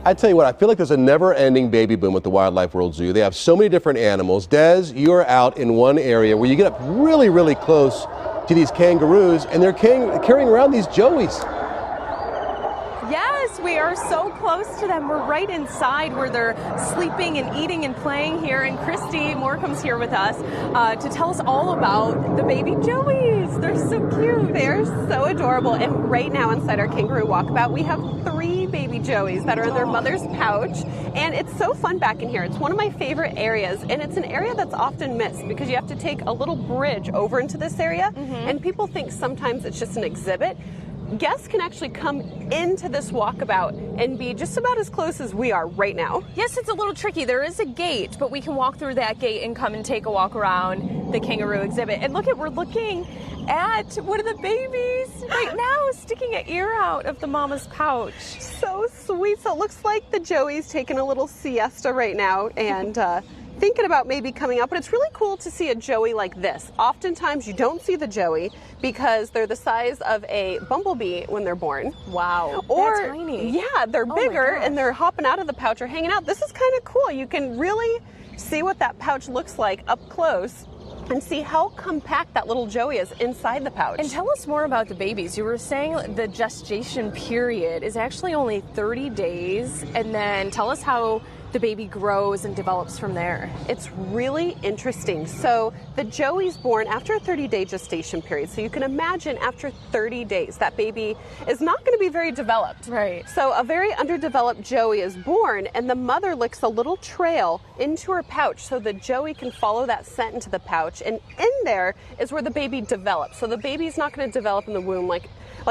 I tell you what, I feel like there's a never-ending baby boom at the Wildlife World Zoo. They have so many different animals. Des, you're out in one area where you get up really, really close to these kangaroos, and they're carrying around these joeys. Yes, we are so close to them. We're right inside where they're sleeping and eating and playing here. And Christy Morecambe's here with us to tell us all about the baby joeys. They're so cute. They're so adorable. And right now inside our kangaroo walkabout, we have 3 baby joeys that are in their mother's pouch. And it's so fun back in here. It's one of my favorite areas. And it's an area that's often missed because you have to take a little bridge over into this area. And people think sometimes it's just an exhibit. Guests can actually come into this walkabout and be just about as close as we are right now. Yes, it's a little tricky. There is a gate, but we can walk through that gate and come and take a walk around the kangaroo exhibit. And look, we're looking at one of the babies right now sticking an ear out of the mama's pouch. So sweet. So it looks like the joey's taking a little siesta right now and thinking about maybe coming out, but it's really cool to see a joey like this. Oftentimes you don't see the joey because they're the size of a bumblebee when they're born. Wow, or they're tiny. Yeah, they're bigger and they're hopping out of the pouch or hanging out. This is kind of cool. You can really see what that pouch looks like up close and see how compact that little joey is inside the pouch. And tell us more about the babies. You were saying the gestation period is actually only 30 days, and then tell us how the baby grows and develops from there. It's really interesting. So the joey's born after a 30-day gestation period. So you can imagine after 30 days, that baby is not going to be very developed. Right. So a very underdeveloped joey is born, and the mother licks a little trail into her pouch so the joey can follow that scent into the pouch. And in there is where the baby develops. So the baby's not going to develop in the womb like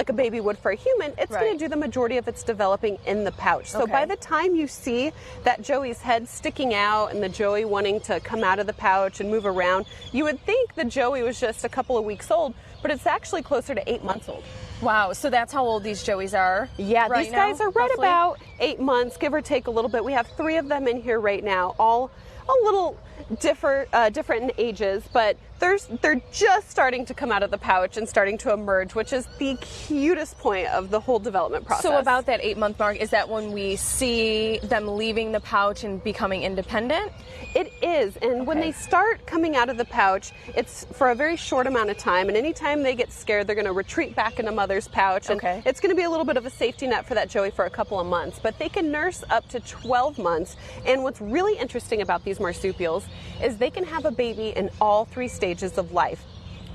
a baby would for a human. It's going to do the majority of its developing in the pouch. So by the time you see that joey's head sticking out and the joey wanting to come out of the pouch and move around, you would think the joey was just a couple of weeks old, but it's actually closer to 8 months old. Wow, so that's how old these joeys are? Yeah, these guys are right about 8 months, give or take a little bit. We have 3 of them in here right now, all a little different in ages, but they're just starting to come out of the pouch and starting to emerge, which is the cutest point of the whole development process. So about that 8-month mark, is that when we see them leaving the pouch and becoming independent? It is, and when they start coming out of the pouch, it's for a very short amount of time, and anytime they get scared, they're going to retreat back into mother's pouch, and it's going to be a little bit of a safety net for that joey for a couple of months, but they can nurse up to 12 months, and what's really interesting about these marsupials is they can have a baby in all 3 stages of life.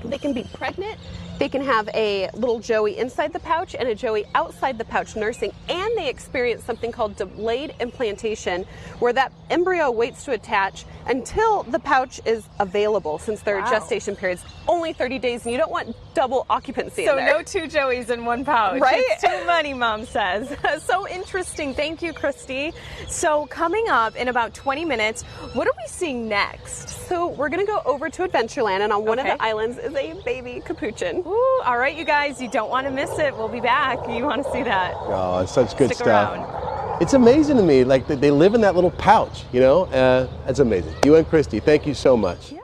They can be pregnant, they can have a little joey inside the pouch and a joey outside the pouch nursing, and they experience something called delayed implantation, where that embryo waits to attach until the pouch is available, since their gestation period's only 30 days and you don't want double occupancy in there. So no 2 joeys in 1 pouch. Right? It's too many, Mom says. So interesting. Thank you, Christy. So coming up in about 20 minutes, what are we seeing next? So we're going to go over to Adventureland, and on one of the islands is a baby capuchin. Ooh, all right, you guys, you don't want to miss it. We'll be back. You want to see that. Oh, it's such good Stick stuff. Around. It's amazing to me, like they live in that little pouch, you know? It's amazing. You and Christy, thank you so much.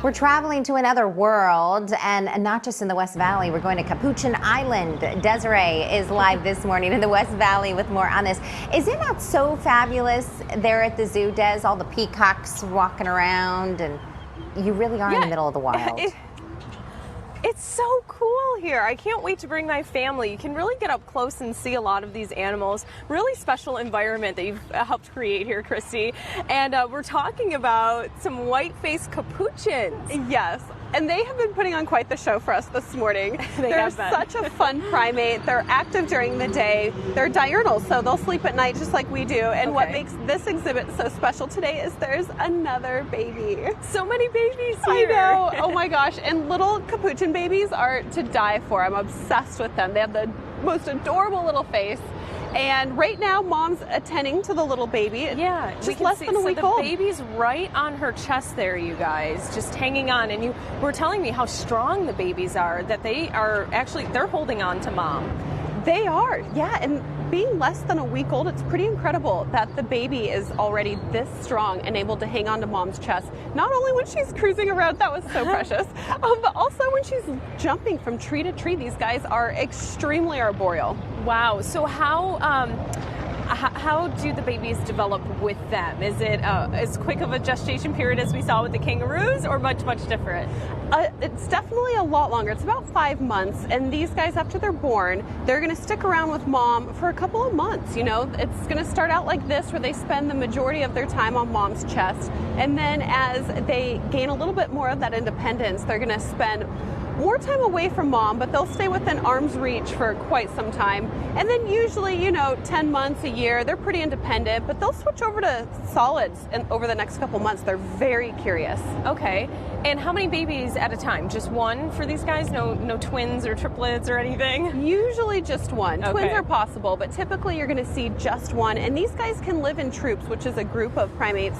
We're traveling to another world, and not just in the West Valley. We're going to Capuchin Island. Desiree is live this morning in the West Valley with more on this. Is it not so fabulous there at the zoo, Des? All the peacocks walking around, and you really are in the middle of the wild. It's so cool here. I can't wait to bring my family. You can really get up close and see a lot of these animals. Really special environment that you've helped create here, Christy. And we're talking about some white-faced capuchins. Yes. And they have been putting on quite the show for us this morning. They're such a fun primate. They're active during the day. They're diurnal, so they'll sleep at night just like we do. And what makes this exhibit so special today is there's another baby. So many babies here. I know. Oh my gosh. And little capuchin babies are to die for. I'm obsessed with them. They have the most adorable little face. And right now, Mom's attending to the little baby. Yeah, just less than a week old. So the baby's right on her chest there, you guys, just hanging on. And you were telling me how strong the babies are, that they are actually, they're holding on to Mom. They are, yeah, and being less than a week old, it's pretty incredible that the baby is already this strong and able to hang on to mom's chest, not only when she's cruising around, that was so precious, but also when she's jumping from tree to tree. These guys are extremely arboreal. Wow, so how do the babies develop with them? Is it as quick of a gestation period as we saw with the kangaroos, or much different? It's definitely a lot longer. It's about 5 months, and these guys, after they're born, they're going to stick around with mom for a couple of months. You know, it's going to start out like this, where they spend the majority of their time on mom's chest, and then as they gain a little bit more of that independence, they're going to spend more time away from mom, but they'll stay within arm's reach for quite some time. And then usually, 10 months, a year, they're pretty independent, but they'll switch over to solids and over the next couple months. They're very curious. Okay. And how many babies at a time? Just one for these guys? No twins or triplets or anything? Usually just one. Okay. Twins are possible, but typically you're going to see just one. And these guys can live in troops, which is a group of primates,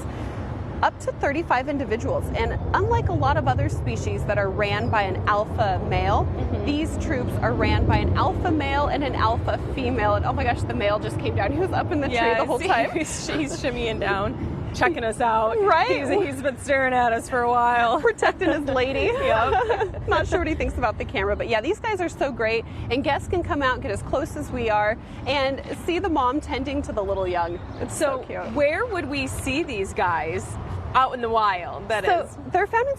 up to 35 individuals. And unlike a lot of other species that are ran by an alpha male, these troops are ran by an alpha male and an alpha female. And oh my gosh, the male just came down. He was up in the tree the whole time. He's shimmying down, checking us out. Right. He's been staring at us for a while. Protecting his lady. Yep. Not sure what he thinks about the camera, but yeah, these guys are so great. And guests can come out, get as close as we are, and see the mom tending to the little young. It's so cute. Where would we see these guys? Out in the wild, that is. They're found in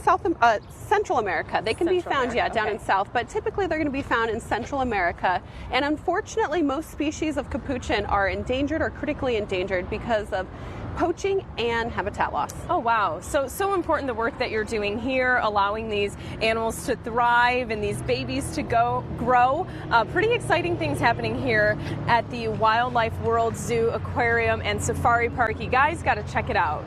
Central America. They can be found, down in South, but typically they're going to be found in Central America. And unfortunately, most species of capuchin are endangered or critically endangered because of poaching and habitat loss. Oh, wow. So important, the work that you're doing here, allowing these animals to thrive and these babies to grow. Pretty exciting things happening here at the Wildlife World Zoo Aquarium and Safari Park. You guys got to check it out.